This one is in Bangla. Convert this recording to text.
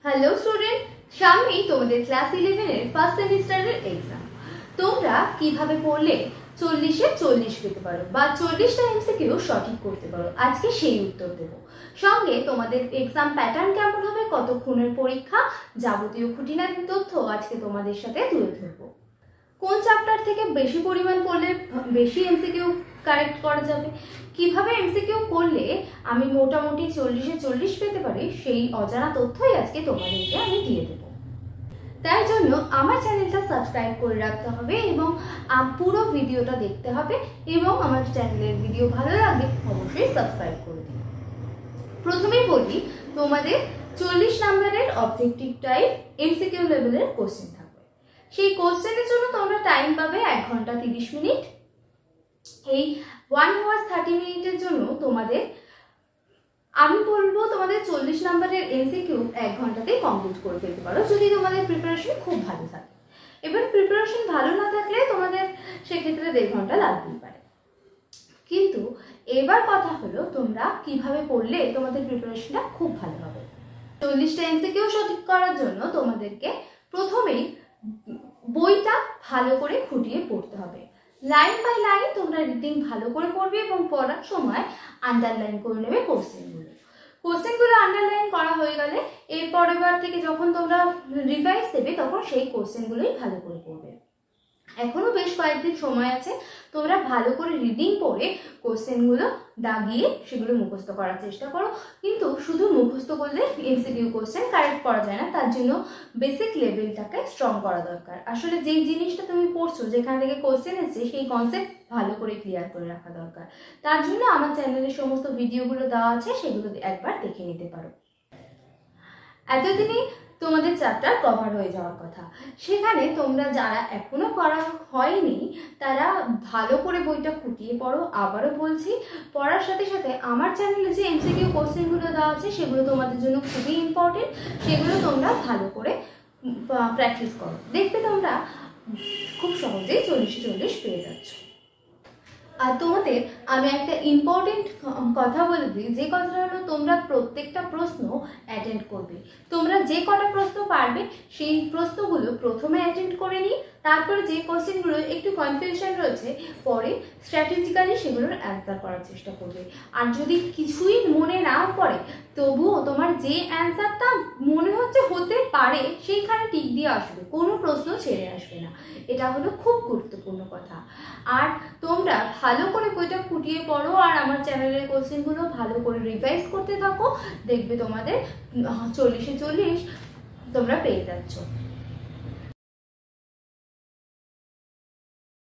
হ্যালো স্টুডেন্ট, সামনেই তোমাদের ক্লাস 11 এর ফার্স্ট সেমিস্টারের এক্সাম। তোমরা কিভাবে পড়লে 40-এ 40 পেতে পারো বা 40টা এমসিকিউ সঠিক করতে পারো, আজকে সেই উত্তর দেব। সঙ্গে তোমাদের এক্সাম প্যাটার্ন কেমন হবে, কতক্ষণের পরীক্ষা, যাবতীয় খুঁটিনাটি তথ্য আজকে তোমাদের সাথে তুলে ধরবো। কোন চ্যাপ্টার থেকে বেশি পরিমাণ পড়লে বেশি এমসিকিউ কারেক্ট করা যাবে, কিভাবে এমসিকিউ করলে আমি মোটামুটি 40-এ 40 পেতে পারি, সেই অজানা তথ্যই আজকে তোমাদেরকে আমি দিয়ে দেবো। তাই জন্য আমার চ্যানেলটা সাবস্ক্রাইব করে রাখতে হবে এবং পুরো ভিডিওটা দেখতে হবে, এবং আমার চ্যানেলের ভিডিও ভালো লাগলে অবশ্যই সাবস্ক্রাইব করে দিন। প্রথমেই বলি, তোমাদের 40 নম্বরের অবজেক্টিভ টাইপ এমসিকিউ লেভেলের কোশ্চেন থাকবে। সেই কোশ্চেনের জন্য তোমরা টাইম পাবে 1 ঘন্টা 30 মিনিট। এই 1 hour 30 মিনিটের জন্য তোমাদের আমি বলবো তোমাদের 40 নম্বরের এমসিকিউ 1 ঘন্টাতেই কমপ্লিট করে ফেলতে পারো, যদি তোমাদের প্রিপারেশন খুব ভালো থাকে। এবার প্রিপারেশন ভালো না থাকলে তোমাদের সেক্ষেত্রে 1.5 ঘন্টা লাগতেই পারে। কিন্তু এবার কথা হলো, তোমরা কিভাবে পড়লে তোমাদের প্রিপারেশনটা খুব ভালো হবে। 40টা এমসিকিউ সঠিক করার জন্য তোমাদেরকে প্রথমেই বইটা ভালো করে খুঁটিয়ে পড়তে হবে। লাইন বাই লাইন তোমরা রিডিং ভালো করে পড়বে এবং পড়ার সময় আন্ডারলাইন করে নেবে কোশ্চেনগুলো আন্ডারলাইন করা হয়ে গেলে এর পরের বার থেকে যখন তোমরা রিভাইজ দেবে তখন সেই কোশ্চেনগুলোই ভালো করে পড়বে। এখনো বেশ কয়েকদিন সময় আছে, তোমরা ভালো করে রিডিং পড়ে কোশ্চেনগুলো দাগিয়ে সেগুলো মুখস্থ করার চেষ্টা করো। কিন্তু শুধু মুখস্থ করলে এমসিকিউ কোশ্চেন কারেক্ট করা যায় না, তার জন্য বেসিক লেভেলটাকে স্ট্রং করা দরকার। আসলে যেই জিনিসটা তুমি পড়ছো, যেখান থেকে কোশ্চেন এসেছে, সেই কনসেপ্ট ভালো করে ক্লিয়ার করে রাখা দরকার। তার জন্য আমার চ্যানেলে সমস্ত ভিডিওগুলো দেওয়া আছে, সেগুলো একবার দেখে নিতে পারো। এতদিনই তোমাদের চ্যাপ্টার কভার হয়ে যাওয়ার কথা, সেখানে তোমরা যারা এখনো করা হয়নি তারা ভালো করে বইটা খুঁটিয়ে পড়ো। আবারও বলছি, পড়ার সাথে সাথে আমার চ্যানেলে যে এমসিকিউ কোশ্চেনগুলো দেওয়া আছে সেগুলো তোমাদের জন্য খুবই ইম্পর্টেন্ট, সেগুলো তোমরা ভালো করে প্র্যাকটিস করো। দেখবে তোমরা খুব সহজেই 40-এ 40 পেয়ে যাচ্ছ। আর তোমাদের আমি একটা ইম্পর্টেন্ট কথা বলে দিই, যে কথাটা হলো তোমরা প্রত্যেকটা প্রশ্ন অ্যাটেন্ড করবে। তোমরা যে কটা প্রশ্ন পারবে সেই প্রশ্নগুলো প্রথমে অ্যাটেন্ড করে নিই, তারপরে যে কোশ্চেনগুলো একটু কনফিউশন রয়েছে পরে স্ট্র্যাটেজিক্যালি সেগুলোর অ্যান্সার করার চেষ্টা করবে। আর যদি কিছুই মনে না পড়ে, তবুও তোমার যে অ্যান্সারটা মনে হচ্ছে হতে পারে সেইখানে টিক দিয়ে আসবে, কোনো প্রশ্ন ছেড়ে আসবে না। এটা হলো খুব গুরুত্বপূর্ণ কথা। আর তোমরা ভালো করে বইটা ফুটিয়ে পড়ো আর আমার চ্যানেলের কোশ্চেনগুলো ভালো করে রিভাইজ করতে থাকো, দেখবে তোমাদের 40-এ 40 তোমরা পেয়ে যাচ্ছ।